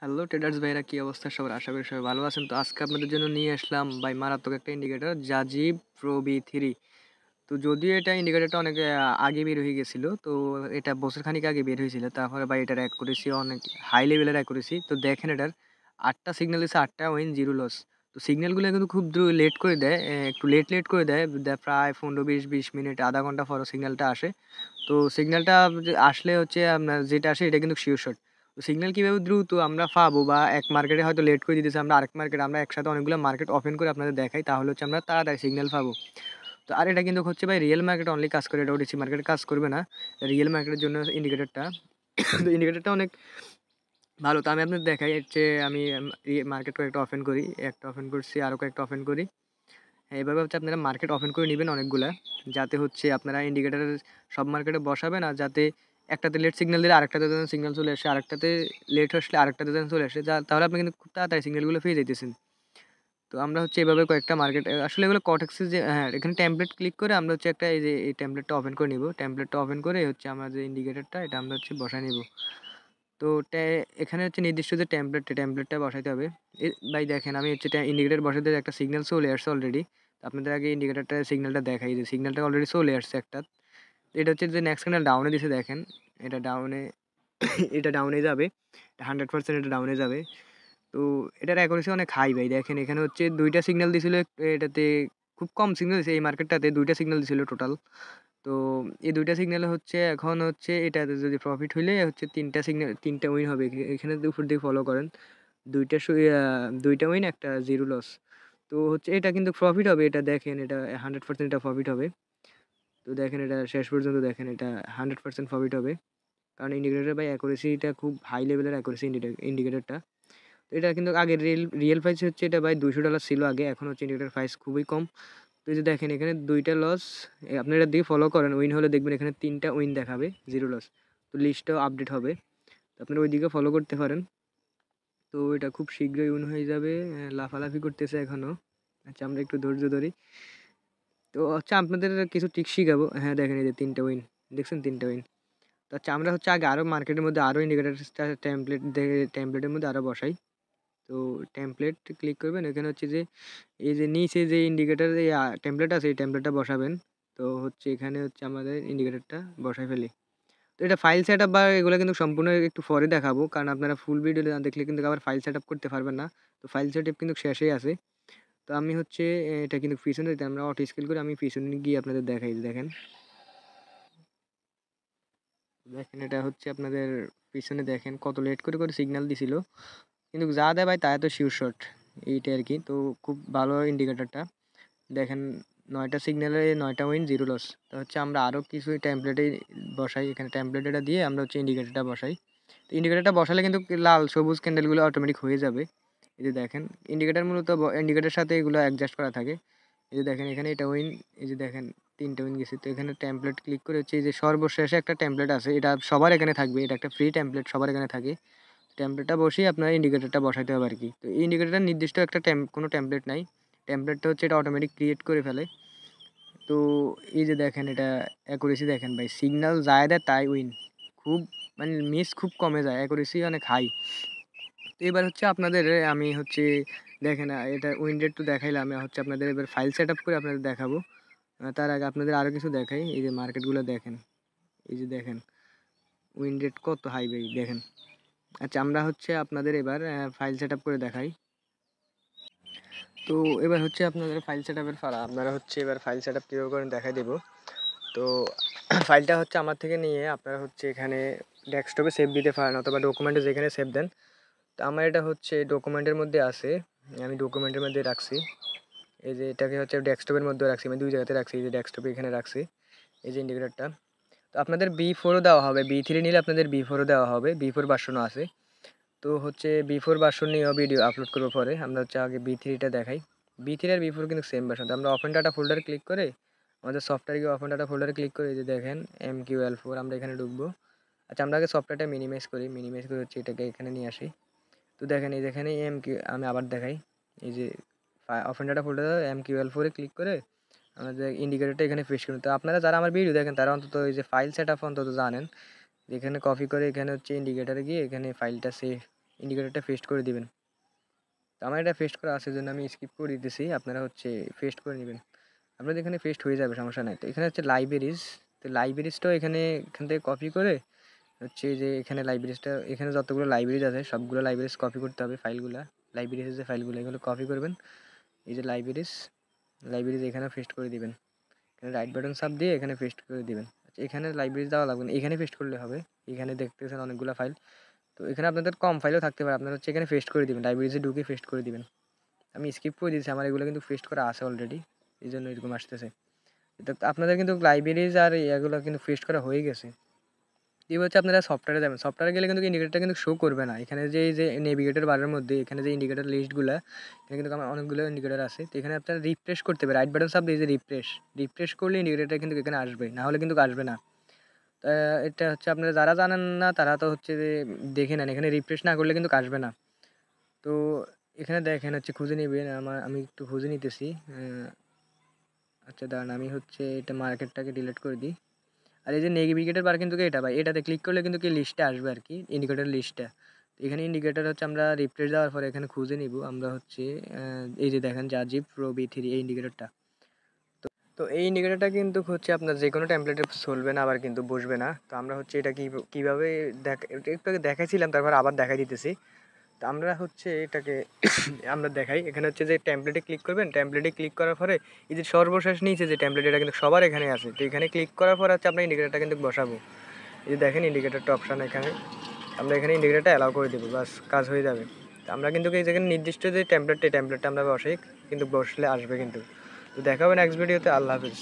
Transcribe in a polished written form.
Hello traders ভাইরা, কি অবস্থা সবার? আশা করি সবাই ভালো আছেন। তো আজকে আপনাদের জন্য নিয়ে আসলাম ভাই মারাত্মক একটা ইন্ডিকেটর, জাজিব প্রো বি 3। তো যদিও এটা ইন্ডিকেটরটা অনেক আগে বের হয়ে গেছিল, তো এটা বছর খানিক আগে বের হয়েছিল। তারপরে ভাই এটার অ্যাকুরেসি অনেক হাই লেভেলের অ্যাকুরেসি। তো দেখেন এটার 8টা সিগন্যাল দিচ্ছে, 8টা উইন, 0 লস। তো সিগন্যালগুলো কিন্তু খুব লেট করে দেয়, একটু লেট করে দেয়, প্রায় 15-20 মিনিট, আধা ঘন্টা পরও সিগন্যালটা আসে। তো সিগন্যালটা আসলে হচ্ছে আপনার যেটা আসে এটা কিন্তু শিওর শট। তো সিগন্যাল কীভাবে দ্রুত আমরা পাবো, বা এক মার্কেটে হয়তো লেট করে দিতেছে, আমরা আরেক মার্কেট, আমরা একসাথে অনেকগুলো মার্কেট ওপেন করে আপনাদের দেখাই, তাহলে হচ্ছে আমরা তাড়াতাড়ি সিগন্যাল পাবো। তো আর এটা কিন্তু হচ্ছে ভাই রিয়েল মার্কেট অনলি কাজ করে, এটা ওটিসি মার্কেটে কাজ করবে না। রিয়েল মার্কেটের জন্য ইন্ডিকেটরটা তো ইন্ডিকেটরটা অনেক ভালো। তো আমি আপনাদের দেখাই হচ্ছে, আমি মার্কেট কয়েকটা ওপেন করি, একটা ওপেন করছি, আরও কয়েকটা ওপেন করি। হ্যাঁ, এভাবে হচ্ছে আপনারা মার্কেট ওপেন করে নেবেন অনেকগুলা, যাতে হচ্ছে আপনারা ইন্ডিকেটারের সব মার্কেটে বসাবেন, আর যাতে একটাতে লেট সিগন্যাল দিলে আরেকটাতে যেন সিগন্যাল চলে আসে, আরেকটাতে লেট আসলে আরেকটাতে যেন চলে আসে, তাহলে আপনি কিন্তু খুব তাড়াতাড়ি সিগন্যালগুলো পেয়ে যাইতেছেন। তো আমরা হচ্ছে এভাবে কয়েকটা মার্কেট, আসলে এগুলো কটেক্সে যে, হ্যাঁ, এখানে টেমপ্লেট ক্লিক করে আমরা হচ্ছে একটা এই যে এই টেমপ্লেটটা ওপেন করে নিব। টেমপ্লেটটা ওপেন করে হচ্ছে আমরা যে ইন্ডিকেটরটা এটা আমরা হচ্ছে বসায় নিব। তো এখানে হচ্ছে নির্দিষ্ট যে টেমপ্লেটটা বসাইতে হবে। ভাই দেখেন, আমি হচ্ছে ইন্ডিকেটর বসাতে একটা সিগন্যাল চলে আসছে অলরেডি। আপনাদের আগে ইন্ডিকেটরটা সিগন্যালটা দেখাই, যে সিগন্যালটা অলরেডি চলে আসছে একটা। এটা হচ্ছে যে নেক্সট সিগন্যাল ডাউনে দিছে, দেখেন এটা ডাউনে এটা ডাউনে যাবে, 100% এটা ডাউনে যাবে। তো এটার অ্যাকুরেসি অনেক হাই ভাই। দেখেন এখানে হচ্ছে 2টা সিগন্যাল দিছিল, এটাতে খুব কম সিগন্যাল দিছে, এই মার্কেটটাতে 2টা সিগন্যাল দিছিল টোটাল। তো এই 2টা সিগন্যালে হচ্ছে এখন হচ্ছে এটাতে যদি প্রফিট হইলে হচ্ছে 3টা সিগন্যাল, 3টা উইন হবে। এখানে উপর দিকে ফলো করেন, 2টা উইন, একটা 0 লস। তো হচ্ছে এটা কিন্তু প্রফিট হবে, এটা দেখেন, এটা 100% এটা প্রফিট হবে। তো দেখেন এটা শেষ পর্যন্ত দেখেন, এটা 100% প্রফিট হবে, কারণ ইন্ডিকেটর বাই অ্যাকুরেসিটা খুব হাই লেভেলের অ্যাকুরেসি ইন্ডিকেটরটা। তো এটা কিন্তু আগে রিয়েল প্রাইস হচ্ছে এটা ভাই $200 ছিল আগে, এখন হচ্ছে ইন্ডিকেটর প্রাইস খুবই কম। তো এই যে দেখেন এখানে 2টা লস, আপনি এটার দিকে ফলো করেন, উইন হলে দেখবেন এখানে 3টা উইন দেখাবে, 0 লস। তো লিস্টটাও আপডেট হবে, তো আপনারা ওই দিকে ফলো করতে পারেন। তো এটা খুব শীঘ্রই উইন হয়ে যাবে। লাফালাফি করতেছে এখনও। আচ্ছা, আমরা একটু ধৈর্য ধরি। তো হচ্ছে আপনাদের কিছু ট্রিক শিখাবো। হ্যাঁ, দেখেন এই যে 3টা উইন, দেখছেন 3টা উইন। তো আচ্ছা, আমরা হচ্ছে আগে আরও মার্কেটের মধ্যে আরও ইন্ডিকেটার টেমপ্লেটের মধ্যে আরও বসাই। তো টেমপ্লেট ক্লিক করবেন, এখানে হচ্ছে যে এই যে নিচে যে ইন্ডিকেটার এই টেমপ্লেট আছে, এই টেমপ্লেটটা বসাবেন। তো হচ্ছে এখানে হচ্ছে আমাদের ইন্ডিকেটারটা বসাই ফেলি। তো এটা ফাইল সেট আপ বা এগুলো কিন্তু সম্পূর্ণ একটু পরে দেখাবো, কারণ আপনারা ফুল ভিডিও না দেখলে কিন্তু আবার ফাইল সেট আপ করতে পারবেন না। তো ফাইল সেট আপ কিন্তু শেষেই আছে। তো আমি হচ্ছে এটা কিন্তু পিছনে দিতে, আমরা অটো স্কেল করে আমি পিছনে গিয়ে আপনাদের দেখাই। দেখেন দেখেন এটা হচ্ছে আপনাদের পিছনে, দেখেন কত লেট করে সিগন্যাল দিছিল, কিন্তু যা দেয় ভাই তা তো শিওর শট, এইটাই আর কি। তো খুব ভালো ইন্ডিকেটরটা। দেখেন 9টা সিগন্যালে 9টা উইন, 0 লস। তো হচ্ছে আমরা আরও কিছু টেমপ্লেটে বসাই, এখানে টেমপ্লেটটা দিয়ে আমরা হচ্ছে ইন্ডিকেটরটা বসাই। তো ইন্ডিকেটরটা বসালে কিন্তু লাল সবুজ ক্যান্ডেলগুলো অটোমেটিক হয়ে যাবে। এই যে দেখেন ইন্ডিকেটর মূলত ইন্ডিকেটরের সাথে এগুলো অ্যাডজাস্ট করা থাকে। এই যে দেখেন এখানে এটা উইন, এই যে দেখেন 3টা উইন গেছে। তো এখানে টেমপ্লেট ক্লিক করে হচ্ছে এই যে সর্বশেষে একটা টেমপ্লেট আছে, এটা সবার এখানে থাকবে, এটা একটা ফ্রি টেমপ্লেট, সবার এখানে থাকে। টেমপ্লেটটা বসিয়ে আপনার ইন্ডিকেটরটা বসাইতে হবে আর কি। তো এই ইন্ডিকেটরটা নির্দিষ্ট একটা কোনো টেমপ্লেট নাই, টেমপ্লেটটা হচ্ছে এটা অটোমেটিক ক্রিয়েট করে ফেলে। তো এই যে দেখেন এটা অ্যাকুরেসি দেখেন ভাই, সিগন্যাল যায় দেয় তাই উইন, খুব মানে মিস খুব কমে যায়, অ্যাকুরেসি অনেক হাই। তো এবার হচ্ছে আপনাদের আমি হচ্ছে দেখেন এটা উইন রেট তো দেখাইলাম, আমি হচ্ছে আপনাদের এবার ফাইল সেট আপ করে আপনাদের দেখাবো। তার আগে আপনাদের আরও কিছু দেখাই, এই যে মার্কেটগুলো দেখেন, এই যে দেখেন উইন রেট কত হাই ভাই দেখেন। আচ্ছা, আমরা হচ্ছে আপনাদের এবার ফাইল সেট আপ করে দেখাই। তো এবার হচ্ছে আপনাদের ফাইল সেট আপের পালা, আপনারা হচ্ছে এবার ফাইল সেট আপ কীভাবে করেন দেখাই দেবো। তো ফাইলটা হচ্ছে আমার থেকে নিয়ে আপনারা হচ্ছে এখানে ডেস্কটপে সেভ দিতে পারেন, অথবা ডকুমেন্টে যেখানে সেভ দেন। তো আমার এটা হচ্ছে ডকুমেন্টের মধ্যে আছে, আমি ডকুমেন্টের মধ্যে রাখছি। এই যে এটাকে হচ্ছে ডেস্কটপের মধ্যে রাখছি, আমি 2 জায়গাতে রাখছি, এই যে ডেস্কটপে এখানে রাখছি এই যে ইন্ডিকেটরটা। তো আপনাদের B4ও দেওয়া হবে, B3 নিলে আপনাদের B4ও দেওয়া হবে, B4 ভার্সনও আছে। তো হচ্ছে B4 ভার্সন নিয়েও ভিডিও আপলোড করবো পরে, আমরা হচ্ছে আগে B3টা দেখাই। B3 আর B4 কিন্তু সেম ভার্সন। তো আমরা ওপেন ডাটা ফোল্ডারে ক্লিক করে আমাদের সফটওয়্যারে গিয়ে ওপেন ডাটা ফোল্ডারে ক্লিক করে যে দেখেন MQL4 আমরা এখানে ঢুকবো। আচ্ছা, আমরা আগে সফটওয়্যারটা মিনিমাইজ করে হচ্ছে এটাকে এখানে নিয়ে আসি। তো দেখেন এই যেখানে আমি আবার দেখাই, এই যে ওপেন ডাটা ফোল্ডারে MQL4-এ ক্লিক করে আমাদের ইন্ডিকেটরটা এখানে পেস্ট করুন। তো আপনারা যারা আমার ভিডিও দেখেন তারা অন্তত এই যে ফাইল সেট আপ অন্তত জানেন, এখানে কপি করে এখানে হচ্ছে ইন্ডিকেটারে গিয়ে এখানে ফাইলটা সেভ, ইন্ডিকেটরটা পেস্ট করে দিবেন। তো আমার এটা পেস্ট করা আছে জন্য আমি স্কিপ করে দিতেছি, আপনারা হচ্ছে পেস্ট করে নেবেন। আপনাদের এখানে পেস্ট হয়ে যাবে, সমস্যা নাই। তো এখানে হচ্ছে লাইব্রেরিজ, তো লাইব্রেরিজটাও এখান থেকে কপি করে হচ্ছে যে এখানে লাইব্রেরিজটা, এখানে যতগুলো লাইব্রেরিজ আছে সবগুলো লাইব্রেরিজ কপি করতে হবে, ফাইলগুলা লাইব্রেরিজের যে ফাইলগুলো এগুলো কপি করবেন। এই যে লাইব্রেরিজ এখানে পেস্ট করে দিবেন, এখানে রাইট বাটন চাপ দিয়ে এখানে পেস্ট করে দিবেন। আচ্ছা, এখানে লাইব্রেরিজ দেওয়া লাগবে না, এখানে পেস্ট করলে হবে। এখানে দেখতেছেন অনেকগুলো ফাইল, তো এখানে আপনাদের কম ফাইলও থাকতে পারে, আপনারা হচ্ছে এখানে পেস্ট করে দিবেন, লাইব্রেরিজে ঢুকে পেস্ট করে দিবেন। আমি স্কিপ করে দিয়েছি, আমার এগুলো কিন্তু পেস্ট করা আছে অলরেডি, এই জন্য এরকম আসতেছে। এটা আপনাদের কিন্তু লাইব্রেরিজ আর এগুলো কিন্তু পেস্ট করা হয়ে গেছে। এবার হচ্ছে আপনারা সফটওয়্যারে যাবেন, সফটওয়্যারে গেলে কিন্তু ইন্ডিকেটরটা কিন্তু শো করবে না। এখানে যে এই যে নেভিগেটর বারের মধ্যে এখানে যে ইন্ডিকেটর লিস্টগুলো, এখানে কিন্তু আমার অনেকগুলো ইন্ডিকেটর আছে। তো এখানে আপনারা রিফ্রেশ করতে হবে, রাইট বাটন চাপ দিয়ে যে রিফ্রেশ করলে ইন্ডিকেটরটা কিন্তু এখানে আসবে, না হলে কিন্তু আসবে না। এটা হচ্ছে আপনারা যারা জানেন না তারা তো হচ্ছে যে দেখে নেন, এখানে রিফ্রেশ না করলে কিন্তু আসবে না। তো এখানে দেখেন হচ্ছে খুঁজে নেবেন, আমি একটু খুঁজে নিতেছি। আচ্ছা দাঁড়ান, আমি হচ্ছে এটা মার্কেটটাকে ডিলিট করে দিই। আর এই যে নেভিগেটর বার কিন্তু এটা ভাই, এটাতে ক্লিক করলে কিন্তু কি লিস্টে আসবে আর কি, ইন্ডিকেটর লিস্টটা। তো এখানে ইন্ডিকেটর হচ্ছে আমরা রিফ্রেশ দেওয়ার পরে এখানে খুঁজে নিব আমরা হচ্ছে এই যে দেখেন জাজিব প্রো বি3 এই ইন্ডিকেটরটা। তো এই ইন্ডিকেটরটা কিন্তু হচ্ছে আপনার যে কোনো টেমপ্লেটে চলবে না, আবার কিন্তু বসবে না। তো আমরা হচ্ছে এটা কীভাবে একটু আগে দেখাইছিলাম, তারপর আবার দেখাই দিতেছি। তো আমরা হচ্ছে এটাকে আমরা দেখাই, এখানে হচ্ছে যে টেমপ্লেটে ক্লিক করবেন, টেমপ্লেটে ক্লিক করার পরে এই যে সর্বশেষ নিচে যে টেমপ্লেট, এটা কিন্তু সবার এখানে আছে। তো এখানে ক্লিক করার পর হচ্ছে আমরা ইন্ডিকেটরটা কিন্তু বসাবো। এই যে দেখেন ইন্ডিকেটরটা অপশান, এখানে আমরা এখানে ইন্ডিকেটরটা অ্যালাউ করে দেবো, বাস কাজ হয়ে যাবে। তো আমরা কিন্তু এই যেখানে নির্দিষ্ট যে টেমপ্লেটটা আমরা বসাই, কিন্তু বসলে আসবে কিন্তু। তো দেখা হবে নেক্সট ভিডিওতে। আল্লাহ হাফিজ।